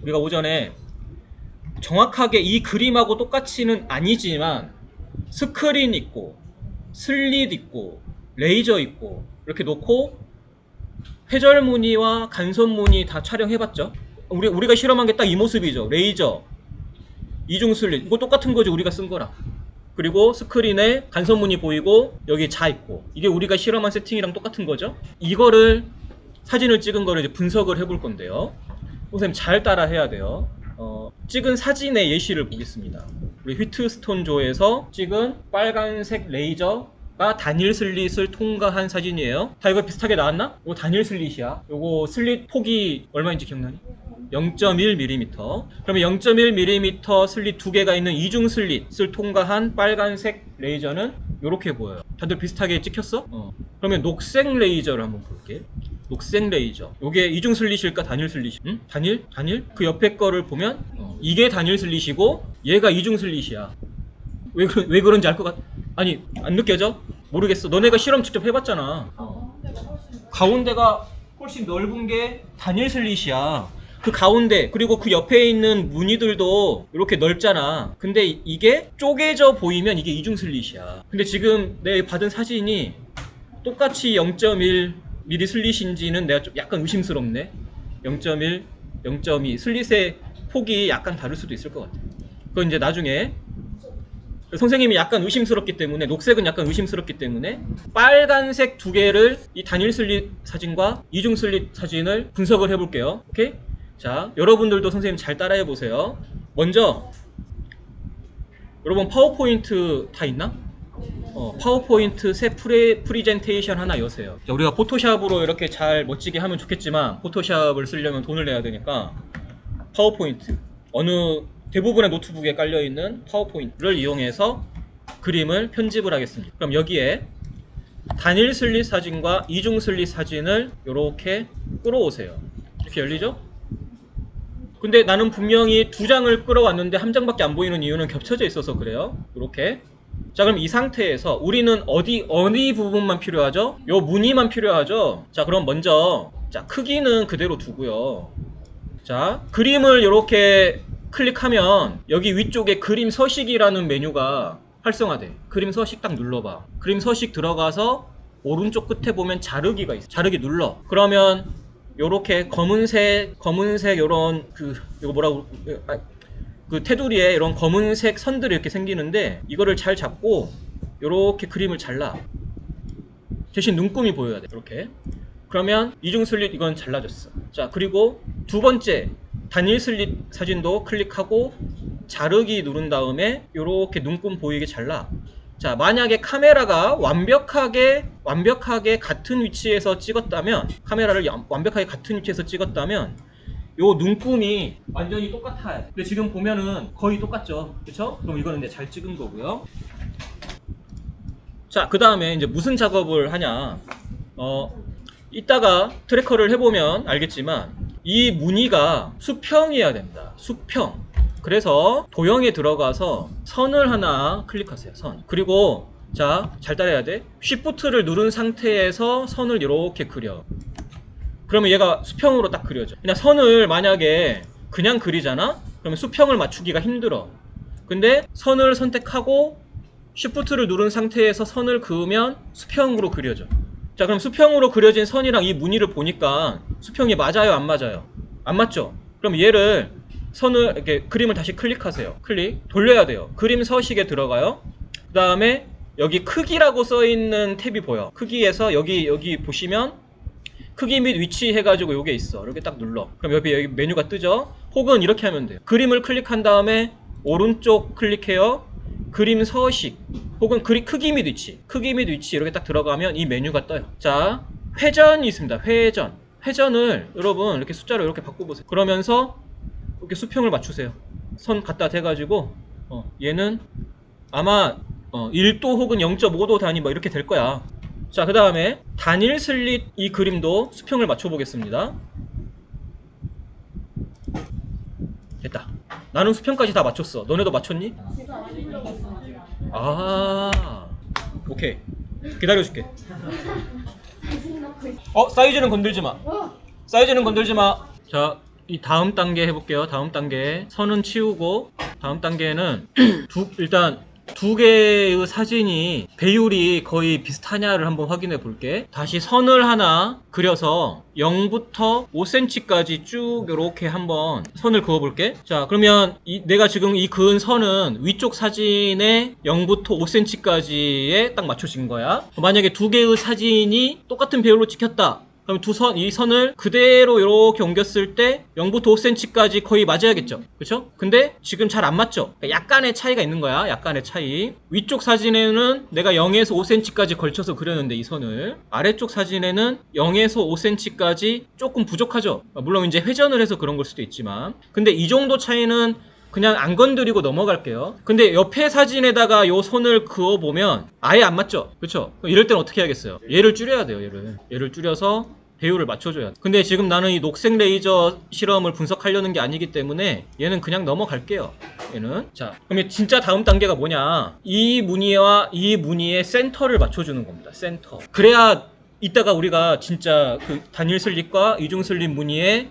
우리가 오전에 정확하게 이 그림하고 똑같이는 아니지만 스크린 있고 슬릿 있고 레이저 있고 이렇게 놓고 회절 무늬와 간선 무늬 다 촬영해봤죠. 우리가 실험한 게 딱 이 모습이죠. 레이저, 이중 슬릿, 이거 똑같은 거죠. 우리가 쓴 거랑. 그리고 스크린에 간선 무늬 보이고 여기 자 있고, 이게 우리가 실험한 세팅이랑 똑같은 거죠. 이거를 사진을 찍은 거를 이제 분석을 해볼 건데요. 선생님 잘 따라 해야 돼요. 찍은 사진의 예시를 보겠습니다. 우리 휘트스톤조에서 찍은 빨간색 레이저가 단일 슬릿을 통과한 사진이에요. 다 이거 비슷하게 나왔나? 이거 단일 슬릿이야. 이거 슬릿 폭이 얼마인지 기억나니? 0.1mm. 그러면 0.1mm 슬릿 두 개가 있는 이중 슬릿을 통과한 빨간색 레이저는 이렇게 보여요. 다들 비슷하게 찍혔어? 그러면 녹색 레이저를 한번 볼게. 녹색 레이저. 요게 이중 슬릿일까 단일 슬릿? 응? 단일? 단일? 그 옆에 거를 보면 이게 단일 슬릿이고 얘가 이중 슬릿이야. 왜 그런지 알 것 같... 아니 안 느껴져? 모르겠어. 너네가 실험 직접 해봤잖아. 가운데가 훨씬 넓은 게 단일 슬릿이야. 그 가운데 그리고 그 옆에 있는 무늬들도 이렇게 넓잖아. 근데 이게 쪼개져 보이면 이게 이중 슬릿이야. 근데 지금 내 받은 사진이 똑같이 0.1mm 슬릿인지는 내가 좀 약간 의심스럽네. 0.1, 0.2 슬릿의 폭이 약간 다를 수도 있을 것 같아. 그건 이제 나중에 선생님이 약간 의심스럽기 때문에, 녹색은 약간 의심스럽기 때문에 빨간색 두 개를 이 단일 슬릿 사진과 이중 슬릿 사진을 분석을 해볼게요. 오케이? 자, 여러분들도 선생님 잘 따라해 보세요. 먼저 여러분 파워포인트 다 있나? 파워포인트 새 프리젠테이션 하나 여세요. 자, 우리가 포토샵으로 이렇게 잘 멋지게 하면 좋겠지만 포토샵을 쓰려면 돈을 내야 되니까 파워포인트, 어느 대부분의 노트북에 깔려있는 파워포인트를 이용해서 그림을 편집을 하겠습니다. 그럼 여기에 단일 슬릿 사진과 이중 슬릿 사진을 이렇게 끌어오세요. 이렇게 열리죠? 근데 나는 분명히 두 장을 끌어왔는데 한 장밖에 안 보이는 이유는 겹쳐져 있어서 그래요. 이렇게. 자, 그럼 이 상태에서 우리는 어디 부분만 필요하죠? 요 무늬만 필요하죠? 자, 그럼 먼저 자, 크기는 그대로 두고요. 자, 그림을 이렇게 클릭하면 여기 위쪽에 그림 서식이라는 메뉴가 활성화돼. 그림 서식 딱 눌러봐. 그림 서식 들어가서 오른쪽 끝에 보면 자르기가 있어. 자르기 눌러. 그러면 요렇게 검은색 요런 이거 뭐라고, 그 테두리에 이런 검은색 선들이 이렇게 생기는데 이거를 잘 잡고 요렇게 그림을 잘라. 대신 눈금이 보여야 돼. 이렇게. 그러면 이중 슬릿 이건 잘라졌어. 자, 그리고 두 번째 단일 슬릿 사진도 클릭하고 자르기 누른 다음에 요렇게 눈금 보이게 잘라. 자, 만약에 카메라가 완벽하게 같은 위치에서 찍었다면, 카메라를 완벽하게 같은 위치에서 찍었다면 요 눈금이 완전히 똑같아요. 근데 지금 보면은 거의 똑같죠, 그쵸? 그럼 이거는 이제 잘 찍은 거고요. 자, 그 다음에 이제 무슨 작업을 하냐. 이따가 트래커를 해보면 알겠지만 이 무늬가 수평이어야 됩니다. 수평. 그래서 도형에 들어가서 선을 하나 클릭하세요. 선. 그리고 자, 잘 따라해야 돼. 쉬프트를 누른 상태에서 선을 이렇게 그려. 그러면 얘가 수평으로 딱 그려져. 그냥 선을 만약에 그냥 그리잖아? 그러면 수평을 맞추기가 힘들어. 근데 선을 선택하고 쉬프트를 누른 상태에서 선을 그으면 수평으로 그려져. 자, 그럼 수평으로 그려진 선이랑 이 무늬를 보니까 수평이 맞아요, 안 맞아요? 안 맞죠? 그럼 얘를 선을 이렇게 그림을 다시 클릭하세요. 클릭 돌려야 돼요. 그림 서식에 들어가요. 그 다음에 여기 크기라고 써있는 탭이 보여. 크기에서 여기 보시면 크기 및 위치 해가지고 요게 있어. 이렇게 딱 눌러. 그럼 여기 메뉴가 뜨죠? 혹은 이렇게 하면 돼요. 그림을 클릭한 다음에 오른쪽 클릭해요. 그림 서식 혹은 크기 및 위치 이렇게 딱 들어가면 이 메뉴가 떠요. 자, 회전이 있습니다. 회전을 여러분 이렇게 숫자로 이렇게 바꿔보세요. 그러면서 이렇게 수평을 맞추세요. 선 갖다 대가지고 얘는 아마 1도 혹은 0.5도 단위 뭐 이렇게 될 거야. 자, 그 다음에 단일 슬릿 이 그림도 수평을 맞춰 보겠습니다. 됐다. 나는 수평까지 다 맞췄어. 너네도 맞췄니? 아, 오케이. 기다려줄게. 사이즈는 건들지 마. 사이즈는 건들지 마. 자, 이 다음 단계 해볼게요. 다음 단계 선은 치우고 다음 단계는 일단 두 개의 사진이 배율이 거의 비슷하냐를 한번 확인해 볼게. 다시 선을 하나 그려서 0부터 5cm까지 쭉 이렇게 한번 선을 그어 볼게. 자, 그러면 내가 지금 이 그은 선은 위쪽 사진에 0부터 5cm까지에 딱 맞춰진 거야. 만약에 두 개의 사진이 똑같은 배율로 찍혔다. 그럼 이 선을 그대로 이렇게 옮겼을 때 0부터 5cm까지 거의 맞아야겠죠. 그쵸? 근데 지금 잘 안 맞죠? 그러니까 약간의 차이가 있는 거야. 약간의 차이. 위쪽 사진에는 내가 0에서 5cm까지 걸쳐서 그렸는데 이 선을. 아래쪽 사진에는 0에서 5cm까지 조금 부족하죠. 물론 이제 회전을 해서 그런 걸 수도 있지만. 근데 이 정도 차이는 그냥 안 건드리고 넘어갈게요. 근데 옆에 사진에다가 요 선을 그어보면 아예 안 맞죠? 그쵸? 이럴 땐 어떻게 해야겠어요? 얘를 줄여야 돼요. 얘를 줄여서 배율을 맞춰줘야 돼. 근데 지금 나는 이 녹색 레이저 실험을 분석하려는 게 아니기 때문에 얘는 그냥 넘어갈게요. 얘는. 자, 그러면 진짜 다음 단계가 뭐냐? 이 무늬와 이 무늬의 센터를 맞춰주는 겁니다. 센터. 그래야 이따가 우리가 진짜 그 단일 슬립과 이중 슬립 무늬를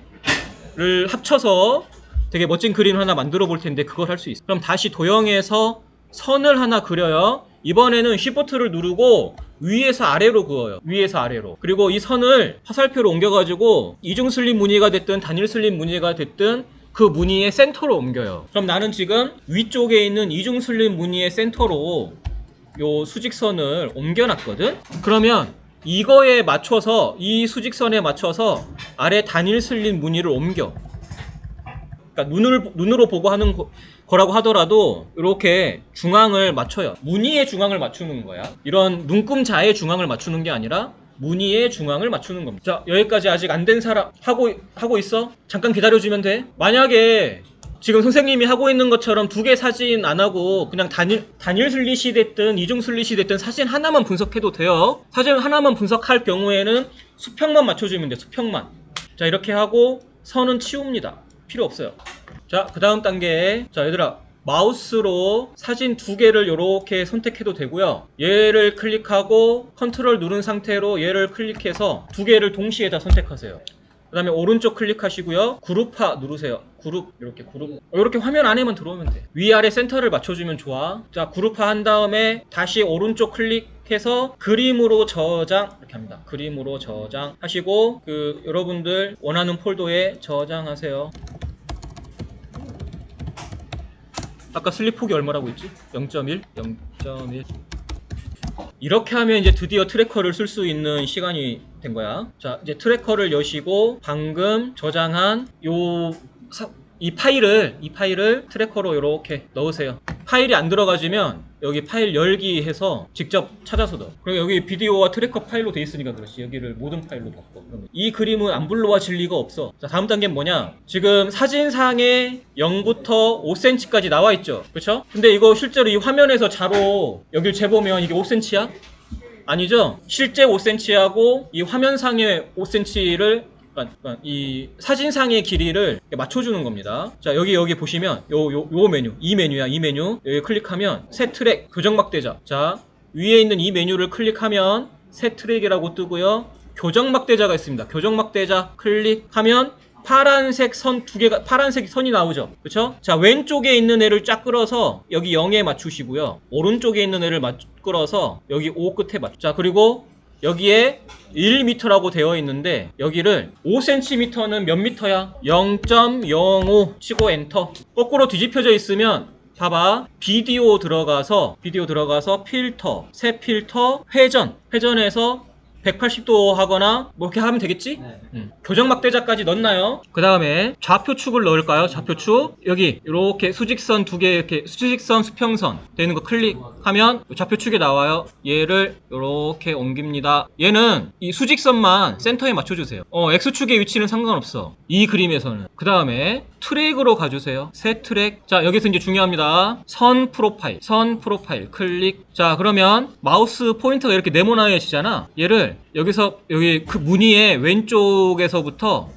합쳐서 되게 멋진 그림 하나 만들어 볼 텐데 그걸 할 수 있어. 그럼 다시 도형에서 선을 하나 그려요. 이번에는 쉬프트를 누르고 위에서 아래로 그어요. 위에서 아래로. 그리고 이 선을 화살표로 옮겨가지고 이중 슬립 무늬가 됐든 단일 슬립 무늬가 됐든 그 무늬의 센터로 옮겨요. 그럼 나는 지금 위쪽에 있는 이중 슬립 무늬의 센터로 요 수직선을 옮겨놨거든. 그러면 이거에 맞춰서 이 수직선에 맞춰서 아래 단일 슬립 무늬를 옮겨. 그러니까 눈으로 보고 하는 거라고 하더라도 이렇게 중앙을 맞춰요. 무늬의 중앙을 맞추는 거야. 이런 눈금자의 중앙을 맞추는 게 아니라 무늬의 중앙을 맞추는 겁니다. 자, 여기까지 아직 안 된 사람 하고 있어? 잠깐 기다려주면 돼. 만약에 지금 선생님이 하고 있는 것처럼 두 개 사진 안 하고 그냥 단일 슬릿이 됐든 이중 슬릿이 됐든 사진 하나만 분석해도 돼요. 사진 하나만 분석할 경우에는 수평만 맞춰주면 돼. 수평만. 자, 이렇게 하고 선은 치웁니다. 필요 없어요. 자, 그 다음 단계에 자, 얘들아 마우스로 사진 두 개를 이렇게 선택해도 되고요. 얘를 클릭하고 컨트롤 누른 상태로 얘를 클릭해서 두 개를 동시에 다 선택하세요. 그 다음에 오른쪽 클릭하시고요. 그룹화 누르세요. 이렇게 화면 안에만 들어오면 돼. 위아래 센터를 맞춰주면 좋아. 자, 그룹화 한 다음에 다시 오른쪽 클릭해서 그림으로 저장 이렇게 합니다. 그림으로 저장 하시고 여러분들 원하는 폴더에 저장하세요. 아까 슬립 폭이 얼마라고 했지? 0.1? 0.1 이렇게 하면 이제 드디어 트래커를 쓸 수 있는 시간이 된 거야. 자, 이제 트래커를 여시고 방금 저장한 이 파일을 트래커로 이렇게 넣으세요. 파일이 안 들어가지면 여기 파일 열기 해서 직접 찾아서 넣어. 그리고 여기 비디오와 트래커 파일로 돼 있으니까 그렇지. 여기를 모든 파일로 바꿔. 그러면 이 그림은 안 불러와질 리가 없어. 자, 다음 단계는 뭐냐? 지금 사진상에 0부터 5cm까지 나와 있죠. 그렇죠? 근데 이거 실제로 이 화면에서 자로 여길 재보면 이게 5cm야? 아니죠? 실제 5cm하고 이 화면상의 5cm를 이 사진상의 길이를 맞춰주는 겁니다. 자, 여기 보시면 요 메뉴, 이 메뉴 여기 클릭하면 새 트랙 교정 막대자. 자, 위에 있는 이 메뉴를 클릭하면 새 트랙이라고 뜨고요. 교정 막대자가 있습니다. 교정 막대자 클릭하면 파란색 선 두 개가 파란색 선이 나오죠. 그렇죠? 자, 왼쪽에 있는 애를 쫙 끌어서 여기 0에 맞추시고요. 오른쪽에 있는 애를 끌어서 여기 O 끝에 맞추. 자, 그리고 여기에 1m라고 되어 있는데 여기를 5cm는 몇 미터야? 0.05 치고 엔터. 거꾸로 뒤집혀져 있으면 봐봐. 비디오 들어가서 필터, 새 필터, 회전해서 180도 하거나 뭐 이렇게 하면 되겠지? 네. 교정 막대자까지 넣나요? 그 다음에 좌표축을 넣을까요? 좌표축 여기 이렇게 수직선 두 개 이렇게 수직선 수평선 되는 거 클릭하면 좌표축이 나와요. 얘를 이렇게 옮깁니다. 얘는 이 수직선만 센터에 맞춰주세요. X축의 위치는 상관없어. 이 그림에서는. 그 다음에 트랙으로 가주세요. 새 트랙. 자, 여기서 이제 중요합니다. 선 프로파일 클릭. 자, 그러면 마우스 포인터가 이렇게 네모나해지잖아. 얘를 여기서 여기 그 무늬의 왼쪽에서부터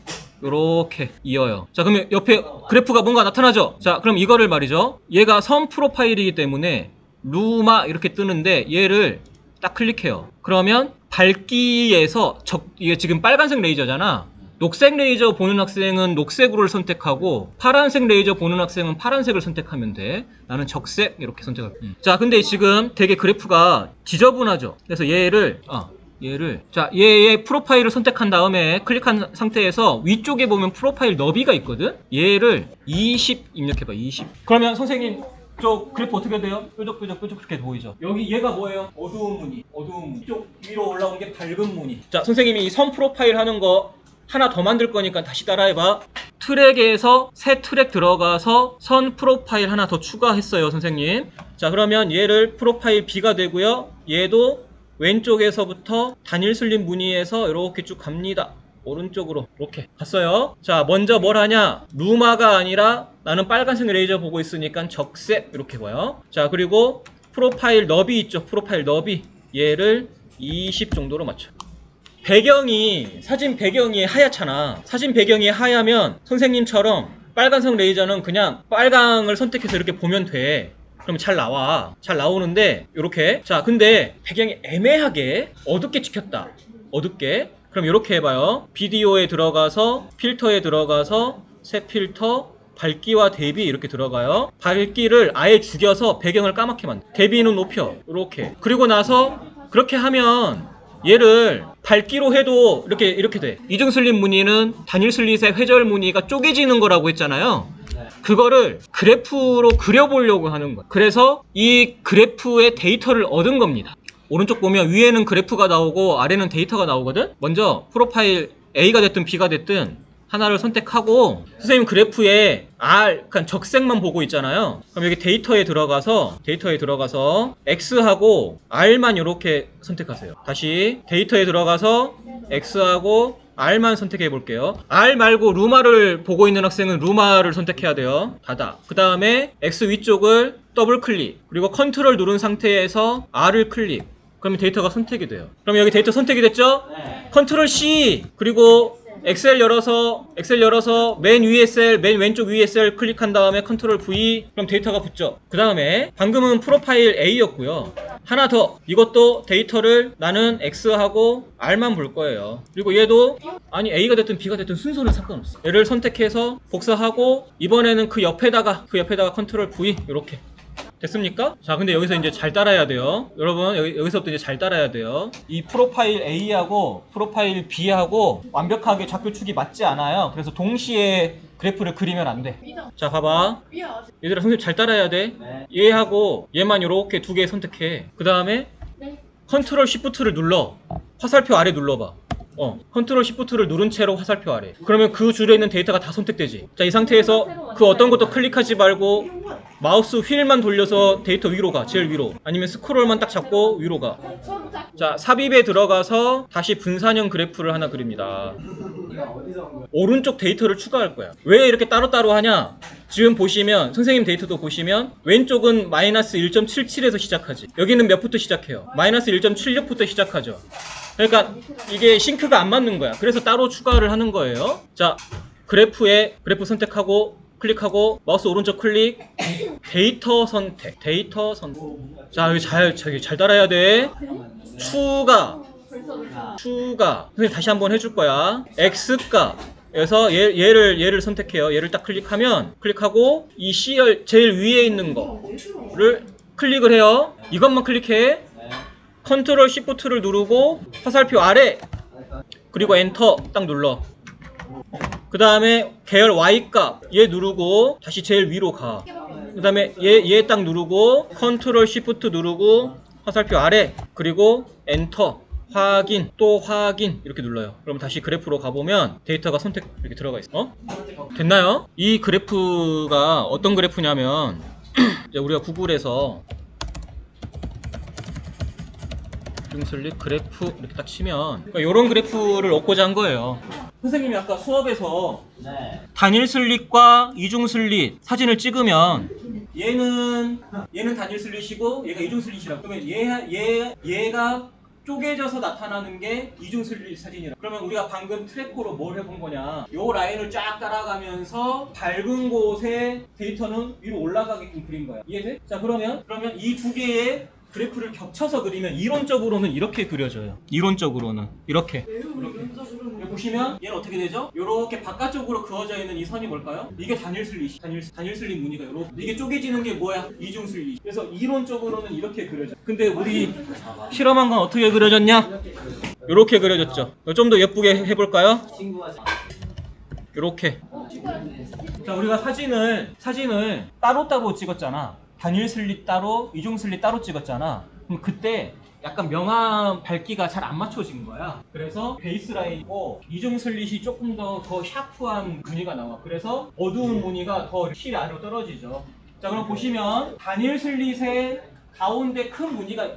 이렇게 이어요. 자, 그러면 옆에 그래프가 뭔가 나타나죠? 자, 그럼 이거를 말이죠. 얘가 선 프로파일이기 때문에 루마 이렇게 뜨는데 얘를 딱 클릭해요. 그러면 밝기에서 이게 지금 빨간색 레이저잖아. 녹색 레이저 보는 학생은 녹색으로 선택하고 파란색 레이저 보는 학생은 파란색을 선택하면 돼. 나는 적색 이렇게 선택할 거야. 자, 근데 지금 되게 그래프가 지저분하죠. 그래서 얘를 자, 얘의 프로파일을 선택한 다음에 클릭한 상태에서 위쪽에 보면 프로파일 너비가 있거든? 얘를 20 입력해봐, 20. 그러면 선생님, 저 그래프 어떻게 돼요? 뾰족뾰족 그렇게 보이죠? 여기 얘가 뭐예요? 어두운 무늬. 이쪽 위로 올라온 게 밝은 무늬. 자, 선생님이 이 선 프로파일 하는 거 하나 더 만들 거니까 다시 따라해봐. 트랙에서 새 트랙 들어가서 선 프로파일 하나 더 추가했어요, 선생님. 자, 그러면 얘를 프로파일 B가 되고요. 얘도 왼쪽에서부터 단일 슬립 무늬에서 이렇게 쭉 갑니다. 오른쪽으로 이렇게 갔어요. 자, 먼저 뭘 하냐? 루마가 아니라 나는 빨간색 레이저 보고 있으니까 적색 이렇게 봐요. 자, 그리고 프로파일 너비 있죠? 프로파일 너비 얘를 20 정도로 맞춰. 사진 배경이 하얗잖아. 사진 배경이 하얗면 선생님처럼 빨간색 레이저는 그냥 빨강을 선택해서 이렇게 보면 돼. 그럼 잘 나와. 잘 나오는데 이렇게. 자, 근데 배경이 애매하게 어둡게 찍혔다. 어둡게. 그럼 이렇게 해봐요. 비디오에 들어가서 필터에 들어가서 새 필터 밝기와 대비 이렇게 들어가요. 밝기를 아예 죽여서 배경을 까맣게 만들어. 대비는 높여. 이렇게. 그리고 나서 그렇게 하면 얘를 밝기로 해도 이렇게 돼. 이중슬립 무늬는 단일 슬릿의 회절 무늬가 쪼개지는 거라고 했잖아요. 그거를 그래프로 그려보려고 하는 거예요. 그래서 이 그래프의 데이터를 얻은 겁니다. 오른쪽 보면 위에는 그래프가 나오고 아래는 데이터가 나오거든. 먼저 프로파일 A가 됐든 B가 됐든 하나를 선택하고 선생님 그래프에 그러니까 적색만 보고 있잖아요. 그럼 여기 데이터에 들어가서 X하고 R만 이렇게 선택하세요. 다시 데이터에 들어가서 X하고 R만 선택해 볼게요. R 말고 루마를 보고 있는 학생은 루마를 선택해야 돼요. 닫아. 그 다음에 X 위쪽을 더블 클릭, 그리고 컨트롤 누른 상태에서 R을 클릭. 그러면 데이터가 선택이 돼요. 그럼 여기 데이터 선택이 됐죠? 네. 컨트롤 C, 그리고 엑셀 열어서 맨 위에 셀, 맨 왼쪽 위에 셀 클릭한 다음에 컨트롤 V. 그럼 데이터가 붙죠. 그 다음에 방금은 프로파일 A였고요. 하나 더. 이것도 데이터를 나는 X하고 R만 볼 거예요. 그리고 얘도 A가 됐든 B가 됐든 순서는 상관없어. 얘를 선택해서 복사하고 이번에는 그 옆에다가 컨트롤 V 이렇게. 됐습니까? 자, 근데 여기서 이제 잘 따라야 돼요. 여러분, 여기서부터 이제 잘 따라야 돼요. 이 프로파일 A하고 프로파일 B하고 완벽하게 좌표축이 맞지 않아요. 그래서 동시에 그래프를 그리면 안 돼. 자, 봐봐. 얘들아, 선생님 잘 따라야 돼. 얘하고 얘만 이렇게 두 개 선택해. 그 다음에 컨트롤 시프트를 눌러. 화살표 아래 눌러봐. 컨트롤 시프트를 누른 채로 화살표 아래. 그러면 그 줄에 있는 데이터가 다 선택되지. 자, 이 상태에서 그 어떤 것도 클릭하지 말고 마우스 휠만 돌려서 데이터 위로 가. 제일 위로. 아니면 스크롤만 딱 잡고 위로 가. 자, 삽입에 들어가서 다시 분산형 그래프를 하나 그립니다. 오른쪽 데이터를 추가할 거야. 왜 이렇게 따로따로 하냐? 지금 보시면 선생님 데이터도 보시면 왼쪽은 마이너스 1.77에서 시작하지. 여기는 몇부터 시작해요? 마이너스 1.76부터 시작하죠. 그러니까 이게 싱크가 안 맞는 거야. 그래서 따로 추가를 하는 거예요. 자, 그래프 선택하고 클릭하고 마우스 오른쪽 클릭, 데이터 선택. 자, 여기 잘 따라야 돼. 추가. 선생님 다시 한번 해줄 거야. X값에서 얘를 선택해요. 얘를 딱 클릭하고 이 C열 제일 위에 있는 거를 클릭을 해요. 이것만 클릭해. 컨트롤 시프트를 누르고 화살표 아래, 그리고 엔터 딱 눌러. 그 다음에 계열 Y값 얘 누르고 다시 제일 위로 가. 그 다음에 얘 딱 누르고 컨트롤 시프트 누르고 화살표 아래, 그리고 엔터. 확인, 또 확인 이렇게 눌러요. 그럼 다시 그래프로 가보면 데이터가 선택 이렇게 들어가 있어. 됐나요? 이 그래프가 어떤 그래프냐면 이제 우리가 구글에서 슬립 그래프 이렇게 딱 치면 그러니까 이런 그래프를 얻고자 한 거예요. 선생님이 아까 수업에서 단일 슬릿과 이중 슬릿 사진을 찍으면 얘는 단일 슬릿이고 얘가 이중 슬릿이라고. 그러면 얘가 쪼개져서 나타나는 게 이중 슬릿 사진이라. 그러면 우리가 방금 트래커로 뭘 해본 거냐? 요 라인을 쫙 따라가면서 밝은 곳에 데이터는 위로 올라가게끔 그린 거야. 이해돼? 자, 그러면 이 두 개의 그래프를 겹쳐서 그리면 이론적으로는 이렇게 그려져요. 이론적으로는 이렇게. 여기 보시면 얘는 어떻게 되죠? 이렇게 바깥쪽으로 그어져 있는 이 선이 뭘까요? 이게 단일 슬릿, 단일 슬릿 무늬가 이렇게. 이게 쪼개지는 게 뭐야? 이중 슬릿. 그래서 이론적으로는 이렇게 그려져. 근데 우리 실험한 건 어떻게 그려졌냐? 이렇게 그려졌죠. 좀 더 예쁘게 해볼까요? 이렇게. 자, 우리가 사진을 따로따로 찍었잖아. 단일 슬릿 따로, 이중 슬릿 따로 찍었잖아. 그럼 그때 약간 명암 밝기가 잘 안 맞춰진 거야. 그래서 베이스라인이고 이중 슬릿이 조금 더 샤프한 무늬가 나와. 그래서 어두운 무늬가 더 실 아래로 떨어지죠. 자, 그럼 보시면 단일 슬릿의 가운데 큰 무늬가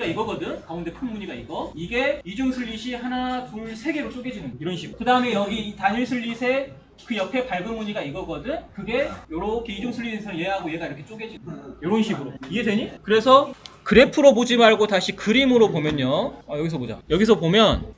이거거든. 가운데 큰 무늬가 이거. 이게 이중 슬릿이 하나, 둘, 세 개로 쪼개지는 이런 식으로. 그 다음에 여기 이 단일 슬릿의 그 옆에 밝은 무늬가 이거거든. 그게 요렇게 이중 슬릿에서 얘하고 얘가 이렇게 쪼개지는 이런 식으로. 이해되니? 그래서 그래프로 보지 말고 다시 그림으로 보면요. 여기서 보자. 여기서 보면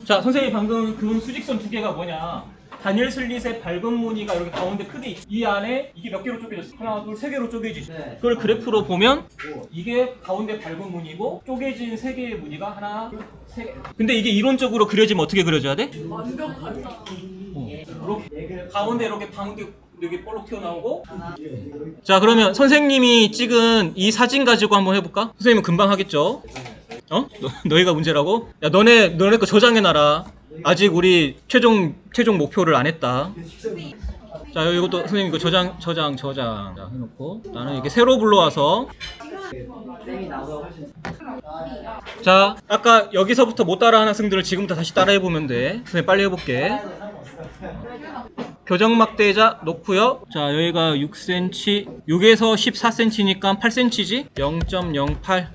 자, 선생님이 방금 그은 수직선 두 개가 뭐냐? 단일 슬릿의 밝은 무늬가 이렇게 가운데 크게 있지. 이 안에 이게 몇 개로 쪼개졌어? 하나, 둘, 세 개로 쪼개지지. 그걸 그래프로 보면 이게 가운데 밝은 무늬고 쪼개진 세 개의 무늬가 하나, 둘, 세 개. 근데 이게 이론적으로 그려지면 어떻게 그려져야 돼? 완벽하다. 이렇게 가운데 이렇게 가운데 여기 볼록 튀어나오고. 자, 그러면 선생님이 찍은 이 사진 가지고 한번 해볼까? 선생님은 금방 하겠죠? 너희가 문제라고? 야, 너네 거 저장해놔라. 아직 우리 최종 목표를 안 했다. 자, 이것도 선생님 이거 저장 자, 해놓고 나는 이렇게 새로 불러와서. 자, 아까 여기서부터 못 따라하는 학생들을 지금부터 다시 따라해보면 돼. 선생님 빨리 해볼게. 교정막대자 놓고요. 자, 여기가 6cm, 6에서 14cm니까 8cm지? 0.08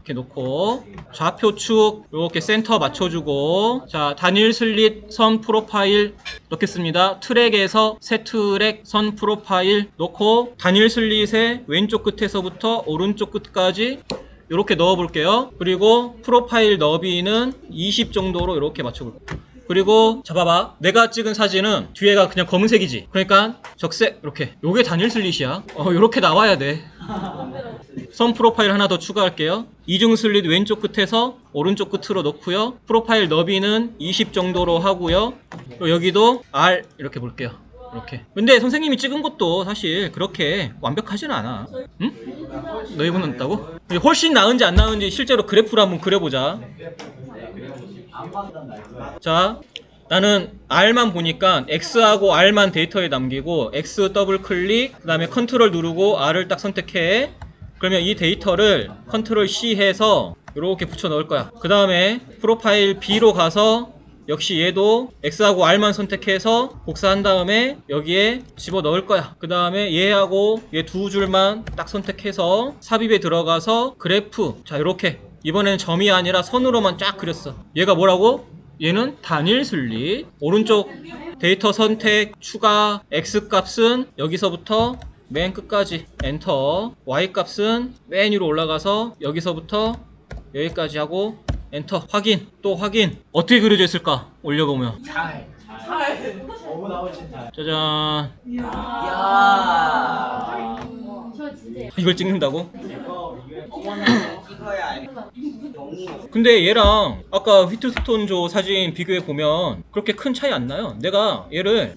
이렇게 놓고 좌표축 이렇게 센터 맞춰주고, 자, 단일 슬릿 선 프로파일 넣겠습니다. 트랙에서 세 트랙 선 프로파일 놓고 단일 슬릿의 왼쪽 끝에서부터 오른쪽 끝까지 이렇게 넣어 볼게요. 그리고 프로파일 너비는 20 정도로 이렇게 맞춰볼게요. 그리고 잡아봐. 내가 찍은 사진은 뒤에가 그냥 검은색이지. 그러니까 적색 이렇게. 요게 단일 슬릿이야. 요렇게 나와야 돼. 선 프로파일 하나 더 추가할게요. 이중 슬릿 왼쪽 끝에서 오른쪽 끝으로 넣고요. 프로파일 너비는 20 정도로 하고요. 그리고 여기도 R 이렇게 볼게요. 이렇게. 근데 선생님이 찍은 것도 사실 그렇게 완벽하진 않아. 응? 너희 보는다고? 훨씬 나은지 안 나은지 실제로 그래프로 한번 그려보자. 자, 나는 R만 보니까 X하고 R만 데이터에 남기고 X 더블 클릭, 그 다음에 컨트롤 누르고 R을 딱 선택해. 그러면 이 데이터를 컨트롤 C 해서 이렇게 붙여 넣을 거야. 그 다음에 프로파일 B로 가서 역시 얘도 X하고 R만 선택해서 복사한 다음에 여기에 집어 넣을 거야. 그 다음에 얘하고 얘 두 줄만 딱 선택해서 삽입에 들어가서 그래프. 자, 이렇게. 이번에는 점이 아니라 선으로만 쫙 그렸어. 얘가 뭐라고? 얘는 단일 슬릿. 오른쪽 데이터 선택 추가. X 값은 여기서부터 맨 끝까지 엔터. Y 값은 맨 위로 올라가서 여기서부터 여기까지 하고 엔터. 확인. 또 확인. 어떻게 그려져 있을까? 올려보면 잘. 짜잔. 이야. 이걸 찍는다고? 근데 얘랑 아까 휘트스톤조 사진 비교해보면 그렇게 큰 차이 안 나요. 내가 얘를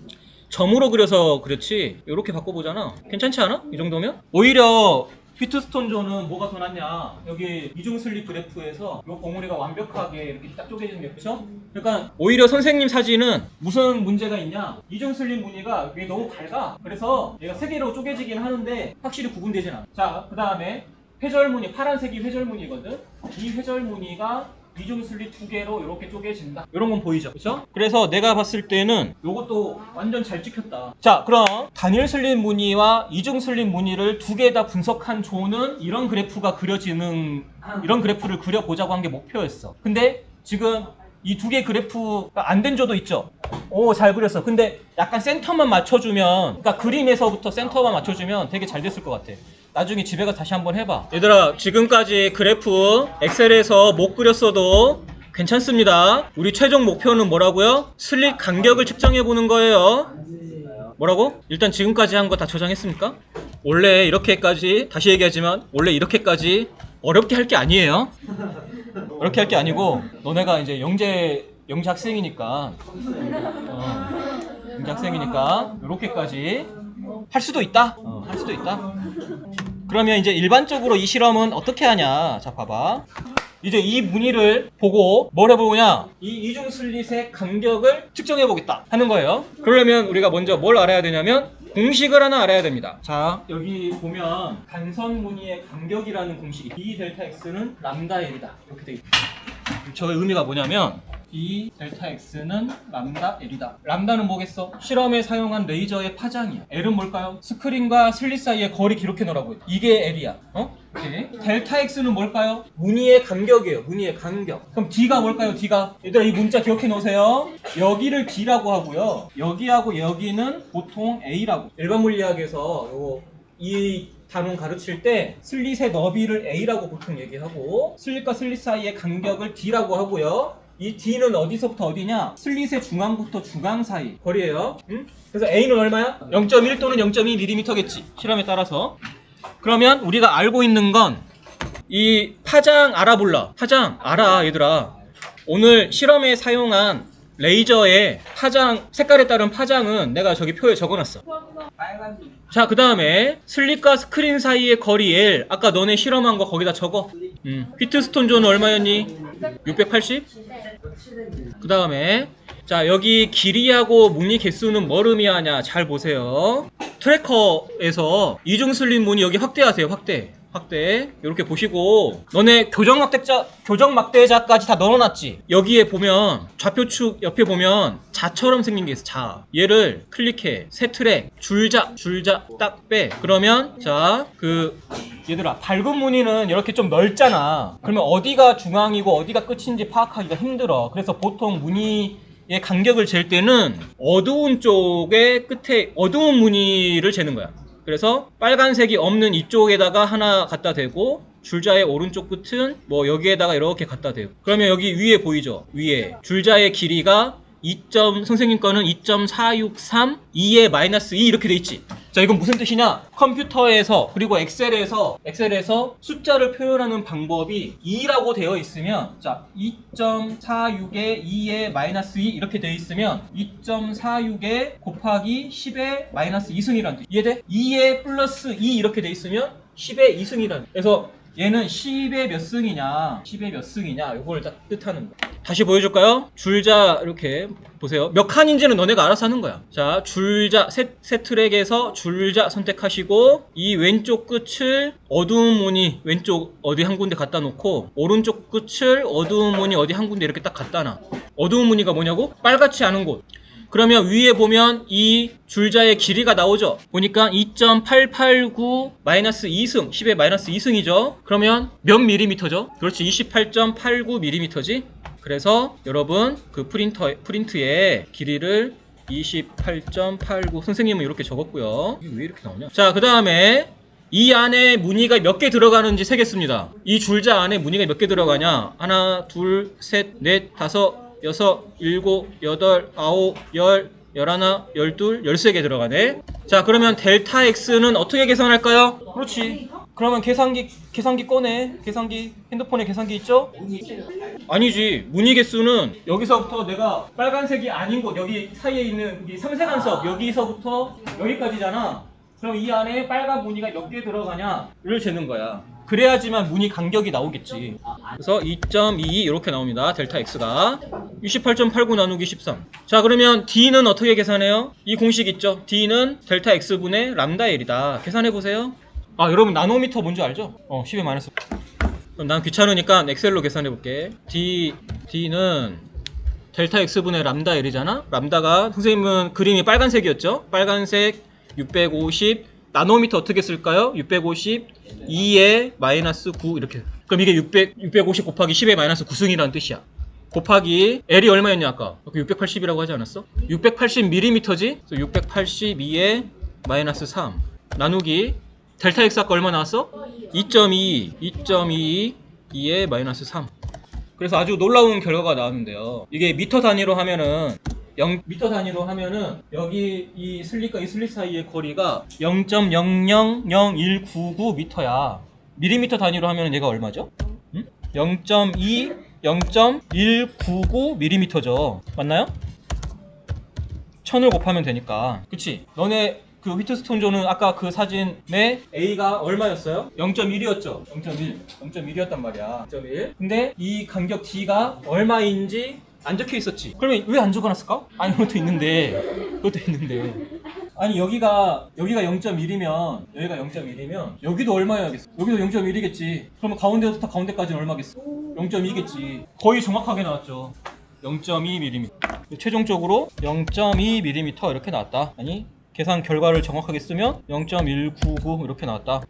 점으로 그려서 그렇지 이렇게 바꿔보잖아. 괜찮지 않아? 이 정도면? 오히려 휘트스톤조는 뭐가 더 낫냐, 여기 이중 슬립 그래프에서 이 봉우리가 완벽하게 이렇게 딱 쪼개지는 게, 그쵸? 그러니까 오히려 선생님 사진은 무슨 문제가 있냐, 이중 슬립 무늬가 이게 너무 밝아. 그래서 얘가 세 개로 쪼개지긴 하는데 확실히 구분되진 않아. 자, 그 다음에 회절무늬, 파란색이 회절무늬거든. 이 회절무늬가 이중 슬릿 두 개로 이렇게 쪼개진다. 이런 건 보이죠? 그쵸? 그래서 내가 봤을 때는 이것도 완전 잘 찍혔다. 자, 그럼 단일 슬릿 무늬와 이중 슬릿 무늬를 두 개 다 분석한 조는 이런 그래프가 그려지는, 이런 그래프를 그려보자고 한 게 목표였어. 근데 지금 이 두 개 그래프가 안 된 조도 있죠? 오, 잘 그렸어. 근데 약간 센터만 맞춰주면, 그러니까 그림에서부터 센터만 맞춰주면 되게 잘 됐을 것 같아. 나중에 집에 가서 다시 한번 해봐. 얘들아, 지금까지 그래프 엑셀에서 못 그렸어도 괜찮습니다. 우리 최종 목표는 뭐라고요? 슬릿 간격을 측정해 보는 거예요. 뭐라고? 일단 지금까지 한 거 다 저장했습니까? 원래 이렇게까지, 다시 얘기하지만 원래 이렇게까지 어렵게 할 게 아니에요. 어렵게 할 게 아니고, 너네가 이제 영재 학생이니까 영재 학생이니까 이렇게까지 할 수도 있다. 할 수도 있다. 그러면 이제 일반적으로 이 실험은 어떻게 하냐? 자, 봐봐. 이제 이 무늬를 보고 뭘 해보냐? 이 이중 슬릿의 간격을 측정해 보겠다 하는 거예요. 그러려면 우리가 먼저 뭘 알아야 되냐면 공식을 하나 알아야 됩니다. 자, 여기 보면 간선 무늬의 간격이라는 공식이 d 델타 x는 람다 L이다 이렇게 돼 있죠. 저의 의미가 뭐냐면 d 델타 x는 람다 L이다. 람다는 뭐겠어? 실험에 사용한 레이저의 파장이야. L은 뭘까요? 스크린과 슬릿 사이의 거리 기록해 놓으라고 했다. 이게 L이야. 오케이. 델타 x는 뭘까요? 무늬의 간격이에요. 무늬의 간격. 그럼 d가 뭘까요? d가, 얘들아 이 문자 기억해 놓으세요. 여기를 d라고 하고요, 여기하고 여기는 보통 a라고. 일반 물리학에서 이 단원 가르칠 때 슬릿의 너비를 a라고 보통 얘기하고, 슬릿과 슬릿 사이의 간격을 d라고 하고요, 이 d는 어디서부터 어디냐? 슬릿의 중앙부터 중앙 사이 거리예요. 그래서 a는 얼마야? 0.1 또는 0.2mm겠지, 실험에 따라서. 그러면 우리가 알고 있는 건 이 파장 알아볼라. 파장 알아, 얘들아. 오늘 실험에 사용한 레이저의 파장, 색깔에 따른 파장은 내가 저기 표에 적어놨어. 자, 그 다음에 슬릿과 스크린 사이의 거리 L, 아까 너네 실험한 거 거기다 적어. 휘트스톤 존은 얼마였니? 680? 그 다음에 자, 여기 길이하고 무늬 개수는 뭘 의미하냐? 잘 보세요. 트래커에서 이중 슬릿 무늬 여기 확대하세요. 확대. 이렇게 보시고, 너네 교정 막대자까지 다 넣어놨지? 여기에 보면 좌표축 옆에 보면 자처럼 생긴 게 있어. 자, 얘를 클릭해. 새 트랙 줄자 딱 빼. 그러면 자, 얘들아, 밝은 무늬는 이렇게 좀 넓잖아. 그러면 어디가 중앙이고 어디가 끝인지 파악하기가 힘들어. 그래서 보통 무늬의 간격을 잴 때는 어두운 쪽의 끝에 어두운 무늬를 재는 거야. 그래서 빨간색이 없는 이쪽에다가 하나 갖다 대고, 줄자의 오른쪽 끝은 뭐 여기에다가 이렇게 갖다 대고, 그러면 여기 위에 보이죠? 위에 줄자의 길이가 선생님 거는 2.463 2에 마이너스 2 이렇게 돼 있지. 자, 이건 무슨 뜻이냐? 컴퓨터에서 그리고 엑셀에서 숫자를 표현하는 방법이 2라고 되어 있으면, 자, 2.46에 2에 마이너스 2 이렇게 되어 있으면 2.46에 곱하기 10에 마이너스 2승이라는 뜻. 이해돼? 2에 플러스 2 이렇게 되어 있으면 10에 2승이라는 뜻. 그래서 얘는 10의 몇 승이냐, 10의 몇 승이냐, 이걸 딱 뜻하는 거야. 다시 보여줄까요? 줄자 이렇게 보세요. 몇 칸인지는 너네가 알아서 하는 거야. 자, 줄자 세 트랙에서 줄자 선택하시고, 이 왼쪽 끝을 어두운 무늬 왼쪽 어디 한 군데 갖다 놓고, 오른쪽 끝을 어두운 무늬 어디 한 군데 이렇게 딱 갖다 놔. 어두운 무늬가 뭐냐고? 빨갛지 않은 곳. 그러면 위에 보면 이 줄자의 길이가 나오죠. 보니까 2.889 마이너스 2승, 10의 마이너스 2승이죠. 그러면 몇 밀리미터죠? 그렇지, 28.89mm지. 그래서 여러분 그 프린트에 길이를 28.89, 선생님은 이렇게 적었고요. 이게 왜 이렇게 나오냐? 자, 그 다음에 이 안에 무늬가 몇 개 들어가는지 세겠습니다. 이 줄자 안에 무늬가 몇 개 들어가냐? 하나, 둘, 셋, 넷, 다섯, 여섯, 일곱, 여덟, 아홉, 열, 열하나, 열둘, 13개 들어가네. 자, 그러면 델타 X는 어떻게 계산할까요? 그렇지. 그러면 계산기 꺼내. 핸드폰에 계산기 있죠? 아니지. 무늬 개수는 여기서부터 내가 빨간색이 아닌 곳, 여기 사이에 있는 이 섬세한 석, 여기서부터 여기까지잖아. 그럼 이 안에 빨간 무늬가 몇 개 들어가냐를 재는 거야. 그래야지만 무늬 간격이 나오겠지. 그래서 2.22 이렇게 나옵니다. 델타 X가 28.89 나누기 13. 자, 그러면 D는 어떻게 계산해요? 이 공식 있죠? D는 델타 X분의 람다 L이다. 계산해보세요. 아, 여러분 나노미터 뭔지 알죠? 10의 마이너스. 그럼 난 귀찮으니까 엑셀로 계산해볼게. D는 델타 X분의 람다 L이잖아? 람다가, 선생님은 그림이 빨간색이었죠? 빨간색 650, 나노미터 어떻게 쓸까요? 650 2에 마이너스 9 이렇게. 그럼 이게 650 곱하기 10의 마이너스 9승이라는 뜻이야. 곱하기 L이 얼마였냐 아까? 680이라고 하지 않았어? 680mm지? 682에 마이너스 3 나누기 델타 X 아까 얼마 나왔어? 2.22 2에 마이너스 3. 그래서 아주 놀라운 결과가 나왔는데요. 이게 미터 단위로 하면은 0m 단위로 하면은 여기 이 슬릿과 이 슬릿 사이의 거리가 0.000199m야. 밀리미터 단위로 하면 얘가 얼마죠? 0.2, 0.199mm죠. 맞나요? 1000을 곱하면 되니까. 그치? 너네 그 휘트스톤존은 아까 그 사진에 A가 얼마였어요? 0.1이었죠? 0.1이었단 말이야. 0.1. 근데 이 간격 D가 얼마인지 안 적혀 있었지. 그러면 왜 안 적어놨을까? 아니, 그것도 있는데. 아니, 여기가 0.1이면, 여기도 얼마여야겠어? 여기도 0.1이겠지. 그러면 가운데부터 가운데까지는 얼마겠어? 0.2겠지. 거의 정확하게 나왔죠. 0.2mm. 최종적으로 0.2mm 이렇게 나왔다. 아니, 계산 결과를 정확하게 쓰면 0.199 이렇게 나왔다.